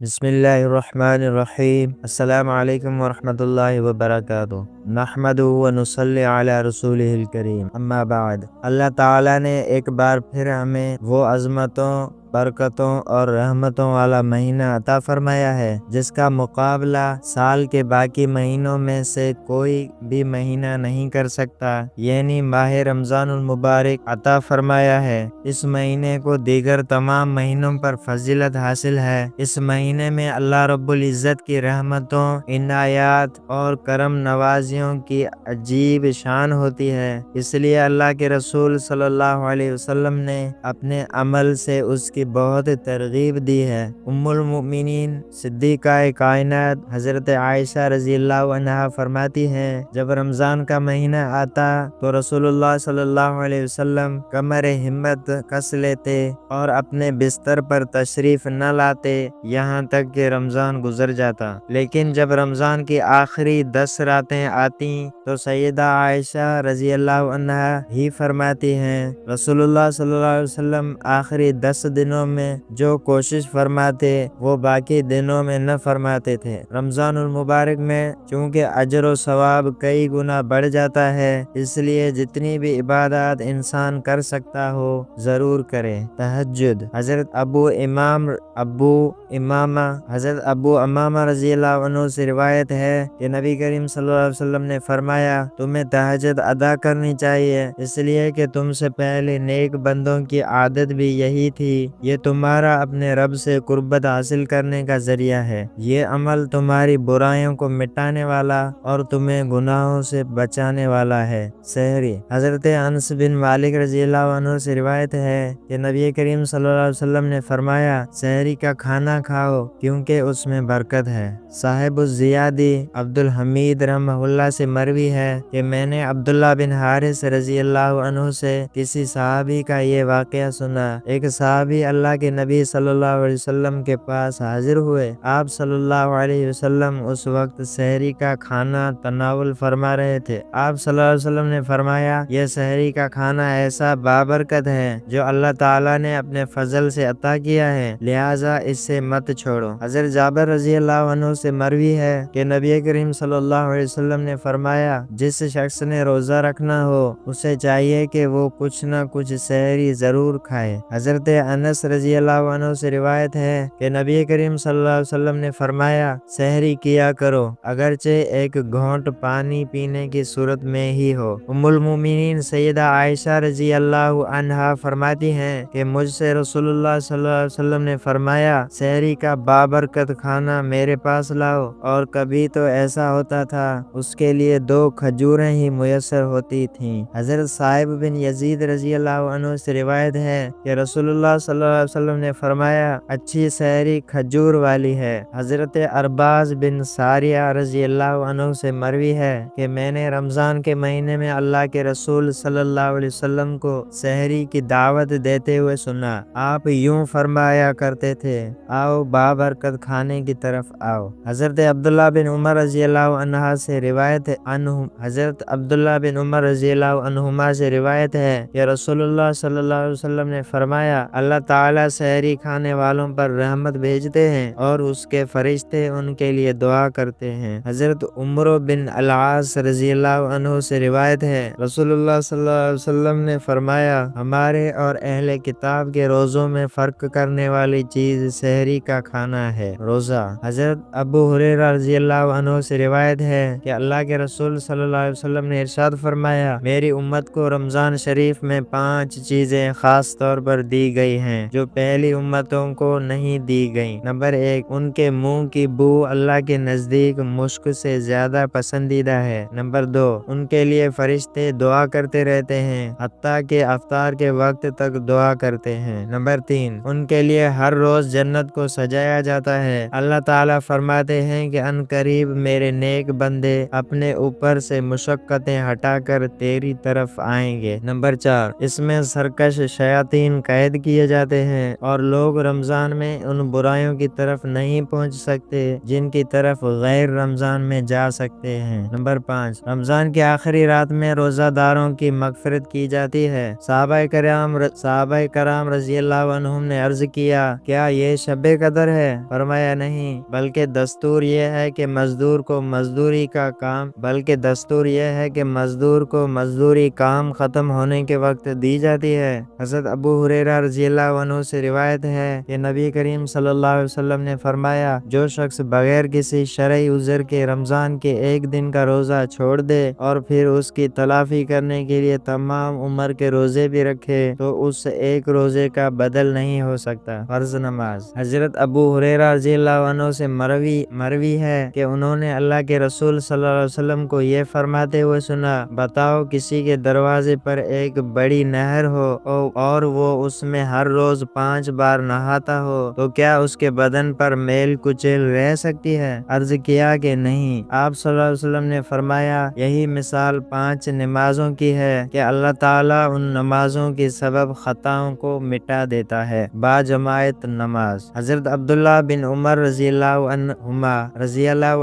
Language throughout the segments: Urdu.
بسم اللہ الرحمن الرحیم۔ السلام علیکم ورحمۃ اللہ وبرکاتہ۔ نحمدہ ونصلی علی رسولہ الکریم، اما بعد۔ اللہ تعالیٰ نے ایک بار پھر ہمیں وہ عظمتوں، برکتوں اور رحمتوں والا مہینہ عطا فرمایا ہے جس کا مقابلہ سال کے باقی مہینوں میں سے کوئی بھی مہینہ نہیں کر سکتا، یعنی ماہ رمضان المبارک عطا فرمایا ہے۔ اس مہینے کو دیگر تمام مہینوں پر فضیلت حاصل ہے۔ اس مہینے میں اللہ رب العزت کی رحمتوں، عنایات اور کرم نوازیوں کی عجیب شان ہوتی ہے، اس لیے اللہ کے رسول صلی اللہ علیہ وسلم نے اپنے عمل سے اس کی بہت ترغیب دی ہے۔ ام المؤمنین صدیقہ کائنات حضرت عائشہ رضی اللہ عنہا فرماتی ہیں، جب رمضان کا مہینہ آتا تو رسول اللہ صلی اللہ علیہ وسلم کمر ہمت کس لیتے اور اپنے بستر پر تشریف نہ لاتے یہاں تک کہ رمضان گزر جاتا، لیکن جب رمضان کی آخری 10 راتیں آتی تو سیدہ عائشہ رضی اللہ عنہا ہی فرماتی ہیں، رسول اللہ صلی اللہ علیہ وسلم آخری 10 دنوں میں جو کوشش فرماتے وہ باقی دنوں میں نہ فرماتے تھے۔ رمضان المبارک میں چونکہ اجر و ثواب کئی گنا بڑھ جاتا ہے، اس لیے جتنی بھی عبادات انسان کر سکتا ہو ضرور کرے۔ تہجد۔ حضرت ابو امامہ رضی اللہ عنہ سے روایت ہے کہ نبی کریم صلی اللہ علیہ وسلم نے فرمایا، تمہیں تہجد ادا کرنی چاہیے، اس لیے کہ تم سے پہلے نیک بندوں کی عادت بھی یہی تھی۔ یہ تمہارا اپنے رب سے قربت حاصل کرنے کا ذریعہ ہے۔ یہ عمل تمہاری برائیوں کو مٹانے والا اور تمہیں گناہوں سے بچانے والا ہے۔ سحری۔ حضرت انس بن مالک رضی اللہ عنہ سے روایت ہے کہ نبی کریم صلی اللہ علیہ وسلم نے فرمایا، سحری کا کھانا کھاؤ کیونکہ اس میں برکت ہے۔ صاحب الزیادی عبد الحمید رحمہ اللہ سے مروی ہے کہ میں نے عبداللہ بن حارث رضی اللہ عنہ سے کسی صحابی کا یہ واقعہ سنا۔ ایک صحابی اللہ کے نبی صلی اللہ علیہ وسلم کے پاس حاضر ہوئے۔ آپ صلی اللہ علیہ وسلم اس وقت سحری کا کھانا تناول فرما رہے تھے۔ آپ صلی اللہ علیہ وسلم نے فرمایا، یہ سحری کا کھانا ایسا بابرکت ہے جو اللہ تعالیٰ نے اپنے فضل سے عطا کیا ہے، لہٰذا اس سے مت چھوڑو۔ حضرت جابر رضی اللہ عنہ سے مروی ہے کہ نبی کریم صلی اللہ علیہ وسلم نے فرمایا، جس شخص نے روزہ رکھنا ہو اسے چاہیے کہ وہ کچھ نہ کچھ سحری ضرور کھائے۔ حضرت انس رضی اللہ عنہ سے روایت ہے کہ نبی کریم صلی اللہ علیہ وسلم نے فرمایا، سحری کیا کرو اگرچہ ایک گھونٹ پانی پینے کی صورت میں ہی ہو۔ ام المؤمنین سیدہ عائشہ رضی اللہ عنہا فرماتی ہیں کہ مجھ سے رسول اللہ صلی اللہ علیہ وسلم نے فرمایا، سحری کا بابرکت کھانا میرے پاس لاؤ، اور کبھی تو ایسا ہوتا تھا اس کے لیے 2 کھجوریں ہی میسر ہوتی تھیں۔ حضرت صاحب بن یزید رضی اللہ عنہ سے روایت ہے کہ رسول اللہ صلی اللہ علیہ وسلم نے فرمایا، اچھی سحری کھجور والی ہے۔ حضرت ارباز بن ساریہ رضی اللہ عنہ سے مروی ہے کہ میں نے رمضان کے مہینے میں اللہ کے رسول صلی اللہ علیہ وسلم کو سحری کی دعوت دیتے ہوئے سنا۔ آپ یوں فرمایا کرتے تھے، آؤ بابرکت کھانے کی طرف آؤ۔ حضرت عبداللہ بن عمر رضی اللہ عنہ سے روایت ہے حضرت عبداللہ بن عمر رضی اللہ عنہما سے روایت ہے کہ رسول اللہ صلی اللہ علیہ وسلم نے فرمایا، اللہ تعالیٰ سحری کھانے والوں پر رحمت بھیجتے ہیں اور اس کے فرشتے ان کے لیے دعا کرتے ہیں۔ حضرت عمرو بن العاص رضی اللہ عنہ سے روایت ہے، رسول اللہ صلی اللہ علیہ وسلم نے فرمایا، ہمارے اور اہل کتاب کے روزوں میں فرق کرنے والی چیز سحری کا کھانا ہے، روزہ۔ حضرت ابو ہریرہ رضی اللہ عنہ سے روایت ہے کہ اللہ کے رسول صلی اللہ علیہ وسلم نے ارشاد فرمایا، میری امت کو رمضان شریف میں 5 چیزیں خاص طور پر دی گئی ہیں جو پہلی امتوں کو نہیں دی گئیں۔ نمبر 1، ان کے منہ کی بو اللہ کے نزدیک مشک سے زیادہ پسندیدہ ہے۔ نمبر 2، ان کے لیے فرشتے دعا کرتے رہتے ہیں حتیٰ کہ افطار کے وقت تک دعا کرتے ہیں۔ نمبر 3، ان کے لیے ہر روز جنت کو سجایا جاتا ہے۔ اللہ تعالیٰ فرماتے ہیں کہ ان قریب میرے نیک بندے اپنے اوپر سے مشقتیں ہٹا کر تیری طرف آئیں گے۔ نمبر 4، اس میں سرکش شیاطین قید کیے جاتے جاتے ہیں اور لوگ رمضان میں ان برائیوں کی طرف نہیں پہنچ سکتے جن کی طرف غیر رمضان میں جا سکتے ہیں۔ نمبر 5، رمضان کی آخری رات میں روزہ داروں کی مغفرت کی جاتی ہے۔ صحابہ کرام رضی اللہ عنہم نے عرض کیا، کیا یہ شب قدر ہے؟ فرمایا نہیں، بلکہ دستور یہ ہے کہ مزدور کو مزدوری کام ختم ہونے کے وقت دی جاتی ہے۔ حضرت ابو ہریرہ رضی اللہ عنہ سے روایت ہے کہ نبی کریم صلی اللہ علیہ وسلم نے فرمایا، جو شخص بغیر کسی شرعی عذر کے رمضان کے ایک دن کا روزہ چھوڑ دے اور پھر اس کی تلافی کرنے کے لیے تمام عمر کے روزے بھی رکھے تو اس ایک روزے کا بدل نہیں ہو سکتا۔ فرض نماز۔ حضرت ابو ہریرہ رضی اللہ عنہ سے مروی ہے کہ انہوں نے اللہ کے رسول صلی اللہ علیہ وسلم کو یہ فرماتے ہوئے سنا، بتاؤ کسی کے دروازے پر ایک بڑی نہر ہو اور وہ اس میں ہر روز 5 بار نہاتا ہو تو کیا اس کے بدن پر میل کچیل رہ سکتی ہے؟ عرض کیا کہ نہیں۔ آپ صلی اللہ علیہ وسلم نے فرمایا، یہی مثال 5 نمازوں کی ہے کہ اللہ تعالیٰ ان نمازوں کی سبب خطاؤں کو مٹا دیتا ہے۔ باجماعت نماز۔ حضرت عبداللہ بن عمر رضی اللہ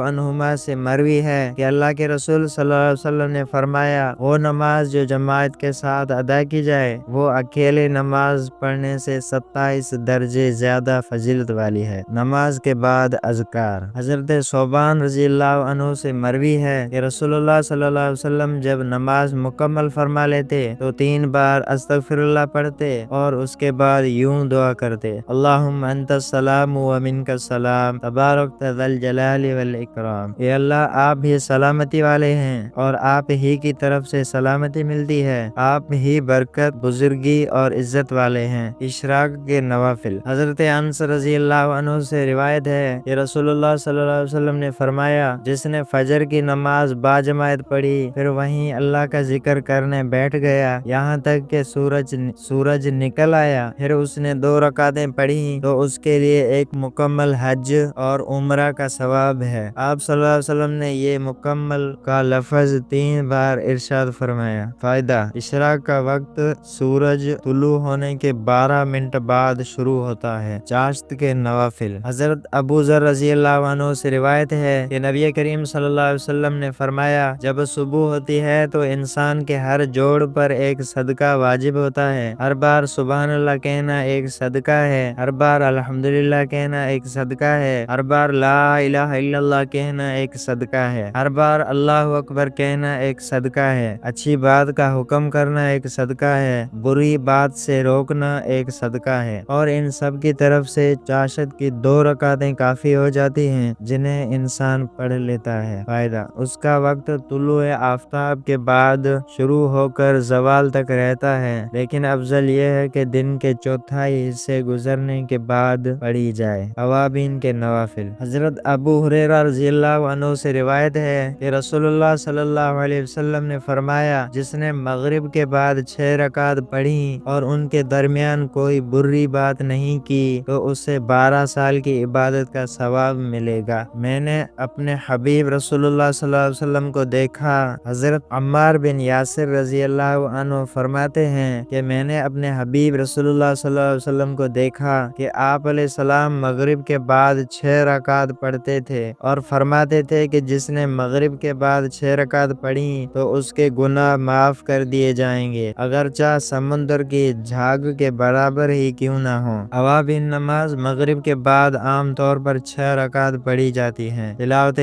عنہما سے مروی ہے کہ اللہ کے رسول صلی اللہ علیہ وسلم نے فرمایا، وہ نماز جو جماعت کے ساتھ ادا کی جائے وہ اکیلے نماز پڑھنے سے 27 درجے زیادہ فضیلت والی ہے۔ نماز کے بعد اذکار۔ حضرت ثوبان رضی اللہ عنہ سے مروی ہے کہ رسول اللہ صلی اللہ علیہ وسلم جب نماز مکمل فرما لیتے تو 3 بار استغفر اللہ پڑھتے اور اس کے بعد یوں دعا کرتے، اللہم انت السلام و منک السلام تبارک ذا الجلال والاکرام۔ اے اللہ، آپ ہی سلامتی والے ہیں اور آپ ہی کی طرف سے سلامتی ملتی ہے، آپ ہی برکت، بزرگی اور عزت والے ہیں۔ اشراق کے نوافل۔ حضرت انس رضی اللہ عنہ سے روایت ہے کہ رسول اللہ صلی اللہ علیہ وسلم نے فرمایا، جس نے فجر کی نماز باجماعت پڑھی پھر وہیں اللہ کا ذکر کرنے بیٹھ گیا یہاں تک کہ سورج نکل آیا، پھر اس نے 2 رکعتیں پڑھی تو اس کے لیے ایک مکمل حج اور عمرہ کا ثواب ہے۔ آپ صلی اللہ علیہ وسلم نے یہ مکمل کا لفظ 3 بار ارشاد فرمایا۔ فائدہ: اشراق کا وقت سورج طلوع ہونے کے 12 منٹ بعد شروع ہوتا ہے۔ چاشت کے نوافل۔ حضرت ابو ذر رضی اللہ عنہ سے روایت ہے کہ نبی کریم صلی اللہ علیہ وسلم نے فرمایا، جب صبح ہوتی ہے تو انسان کے ہر جوڑ پر ایک صدقہ واجب ہوتا ہے۔ ہر بار سبحان اللہ کہنا ایک صدقہ ہے، ہر بار الحمدللہ کہنا ایک صدقہ ہے، ہر بار لا الہ الا اللہ کہنا ایک صدقہ ہے، ہر بار اللہ اکبر کہنا ایک صدقہ ہے، اچھی بات کا حکم کرنا ایک صدقہ ہے، بری بات سے روکنا ایک صدقہ ہے، اور ان سب کی طرف سے چاشت کی 2 رکعتیں کافی ہو جاتی ہیں جنہیں انسان پڑھ لیتا ہے۔ فائدہ: اس کا وقت طلوع آفتاب کے بعد شروع ہو کر زوال تک رہتا ہے، لیکن افضل یہ ہے کہ دن کے چوتھائی حصے گزرنے کے بعد پڑھی جائے۔ اوابین کے نوافل۔ حضرت ابو ہریرہ رضی اللہ عنہ سے روایت ہے کہ رسول اللہ صلی اللہ علیہ وسلم نے فرمایا، جس نے مغرب کے بعد 6 رکعت پڑھی اور ان کے درمیان کوئی بری بات نہیں کی تو اسے 12 سال کی عبادت کا ثواب ملے گا۔ میں نے اپنے حبیب رسول اللہ صلی اللہ علیہ وسلم کو دیکھا۔ حضرت عمار بن یاسر رضی اللہ عنہ فرماتے ہیں کہ میں نے اپنے حبیب رسول اللہ صلی اللہ علیہ وسلم کو دیکھا کہ آپ علیہ السلام مغرب کے بعد 6 رکعت پڑھتے تھے اور فرماتے تھے کہ جس نے مغرب کے بعد 6 رکعت پڑھی تو اس کے گناہ معاف کر دیے جائیں گے، اگرچہ سمندر کی جھاگ کے برابر ہی کیوں نہ ہو۔ اوابین نماز مغرب کے بعد عام طور پر 6 رکعت پڑھی جاتی ہیں۔ تلاوت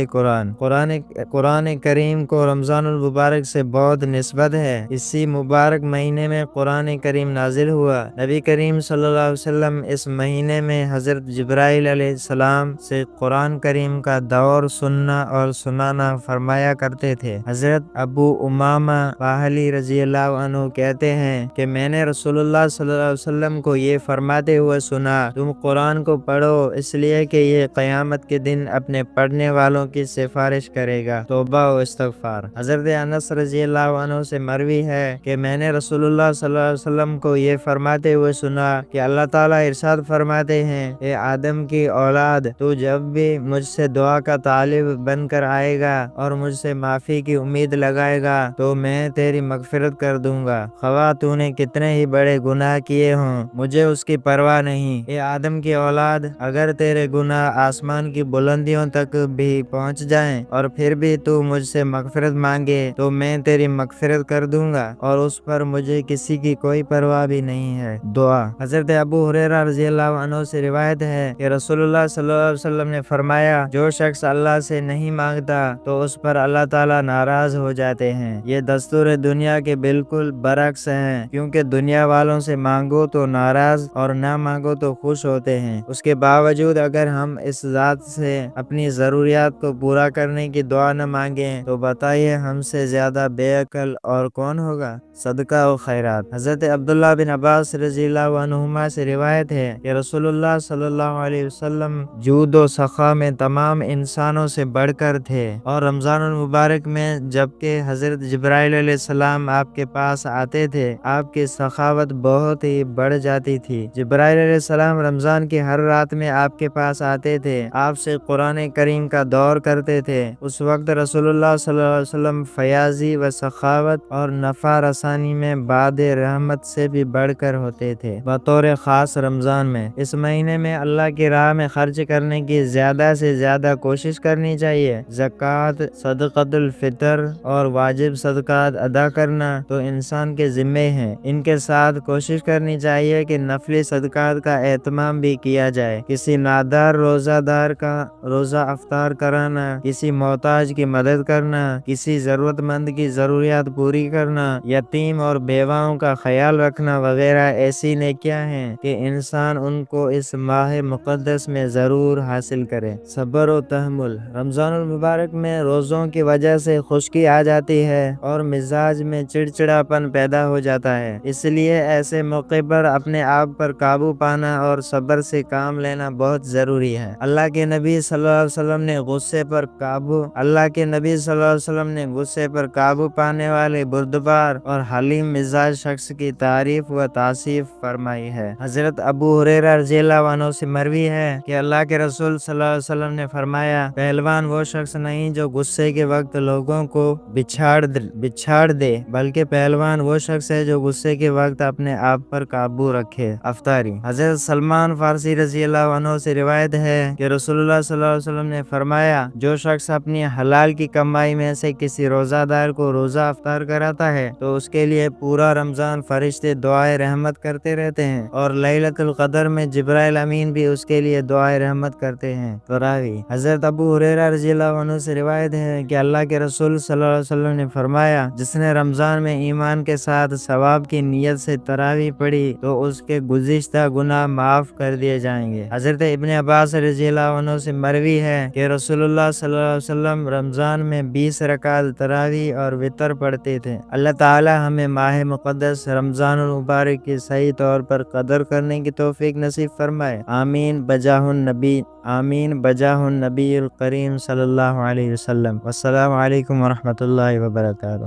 قرآن کریم کو رمضان المبارک سے بہت نسبت ہے۔ اسی مبارک مہینے میں قرآن کریم نازل ہوا۔ نبی کریم صلی اللہ علیہ وسلم اس مہینے میں حضرت جبرائیل علیہ السلام سے قرآن کریم کا دور سننا اور سنانا فرمایا کرتے تھے۔ حضرت ابو امامہ باہلی رضی اللہ عنہ کہتے ہیں کہ میں نے رسول اللہ صلی اللہ علیہ وسلم کو یہ فرماتے ہوئے سنا، تم قرآن کو پڑھو اس لیے کہ یہ قیامت کے دن اپنے پڑھنے والوں کی سفارش کرے گا۔ توبہ و استغفار۔ حضرت انس رضی اللہ عنہ سے مروی ہے کہ میں نے رسول اللہ صلی اللہ علیہ وسلم کو یہ فرماتے ہوئے سنا کہ اللہ تعالیٰ ارشاد فرماتے ہیں، اے آدم کی اولاد، تو جب بھی مجھ سے دعا کا طالب بن کر آئے گا اور مجھ سے معافی کی امید لگائے گا تو میں تیری مغفرت کر دوں گا، خواہ تو نے کتنے ہی بڑے گناہ کیے ہوں۔ مجھے اس کی پرواہ نہیں۔ اے آدم کی اولاد، اگر تیرے گناہ آسمان کی بلندیوں تک بھی پہنچ جائیں اور پھر بھی تو مجھ سے مغفرت مانگے تو میں تیری مغفرت کر دوں گا، اور اس پر مجھے کسی کی کوئی پرواہ بھی نہیں ہے۔ دعا۔ حضرت ابو ہریرہ رضی اللہ عنہ سے روایت ہے کہ رسول اللہ صلی اللہ علیہ وسلم نے فرمایا، جو شخص اللہ سے نہیں مانگتا تو اس پر اللہ تعالیٰ ناراض ہو جاتے ہیں۔ یہ دستور دنیا کے بالکل برعکس ہے، کیونکہ دنیا والوں سے مانگو تو ناراض اور نہ مانگو تو خوش ہوتے ہیں۔ اس کے باوجود اگر ہم اس ذات سے اپنی ضروریات کو پورا کرنے کی دعا نہ مانگیں تو بتائیے ہم سے زیادہ بے عقل اور کون ہوگا؟ صدقہ و خیرات۔ حضرت عبداللہ بن عباس رضی اللہ عنہما سے روایت ہے کہ رسول اللہ صلی اللہ علیہ وسلم جود و سخا میں تمام انسانوں سے بڑھ کر تھے، اور رمضان المبارک میں جبکہ حضرت جبرائیل علیہ السلام آپ کے پاس آتے تھے، آپ کی سخاوت بہت ہی بڑھ جاتی تھی۔ جبرائیل علیہ السلام رمضان کی ہر رات میں آپ کے پاس آتے تھے، آپ سے قرآن کریم کا دور کرتے تھے۔ اس وقت رسول اللہ صلی اللہ علیہ وسلم فیاضی و سخاوت اور نفع رسانی میں باد رحمت سے بھی بڑھ کر ہوتے تھے، بطور خاص رمضان میں۔ اس مہینے میں اللہ کی راہ میں خرچ کرنے کی زیادہ سے زیادہ کوشش کرنی چاہیے۔ زکوٰۃ، صدقۃ الفطر اور واجب صدقات ادا کرنا تو انسان کے ذمے ہیں۔ ان کے ساتھ کوشش کرنی چاہیے کہ نفلی صدقات کا اہتمام بھی کیا جائے۔ کسی نادار روزہ دار کا روزہ افطار کرانا، کسی محتاج کی مدد کرنا، کسی ضرورت مند کی ضروریات پوری کرنا، یتیم اور بیواؤں کا خیال رکھنا وغیرہ ایسی نیکیاں ہیں کہ انسان ان کو اس ماہ مقدس میں ضرور حاصل کرے۔ صبر و تحمل۔ رمضان المبارک میں روزوں کی وجہ سے خشکی آ جاتی ہے اور مزاج میں چڑچڑاپن پیدا ہو جاتا ہے، اس لیے ایسے موقع پر اپنے آپ پر قابو پانا اور صبر سے کام لینا بہت ضروری ہے۔ اللہ کے نبی صلی اللہ علیہ وسلم نے غصے پر قابو پانے والے بردبار اور حلیم مزاج شخص کی تعریف و توصیف فرمائی ہے۔ حضرت ابو ہریرہ رضی اللہ عنہ سے مروی ہے کہ اللہ کے رسول صلی اللہ علیہ وسلم نے فرمایا، پہلوان وہ شخص نہیں جو غصے کے وقت لوگوں کو بچھاڑ دے، بلکہ پہلوان وہ شخص ہے جو غصے کے وقت اپنے آپ پر قابو رکھے۔ افطاری۔ حضرت سلمان فارسی رضی اللہ عنہ سے روایت ہے کہ رسول اللہ صلی اللہ علیہ وسلم نے فرمایا، جو شخص اپنی حلال کی کمائی میں سے کسی روزہ دار کو روزہ افطار کراتا ہے تو اس کے لیے پورا رمضان فرشتے دعائے رحمت کرتے رہتے ہیں، اور لیلۃ القدر میں جبرائیل امین بھی اس کے لیے دعائے رحمت کرتے ہیں۔ تراویح۔ حضرت ابو ہریرہ رضی اللہ عنہ سے روایت ہے کہ اللہ کے رسول صلی اللہ علیہ وسلم نے فرمایا، جس نے رمضان میں ایمان کے ساتھ ثواب کی نیت سے تراویح پڑھی تو اس کے گزشتہ گناہ معاف کر دیے جائیں گے۔ حضرت ابن عباس رضی اللہ عنہ سے مروی ہے کہ رسول اللہ صلی اللہ علیہ وسلم رمضان میں 20 رکعت تراویح اور وتر پڑھتے تھے۔ اللہ تعالی ہمیں ماہ مقدس رمضان المبارک کی صحیح طور پر قدر کرنے کی توفیق نصیب فرمائے۔ آمین بجاہ النبی الکریم صلی اللہ علیہ وسلم۔ والسلام علیکم ورحمۃ اللہ وبرکاتہ۔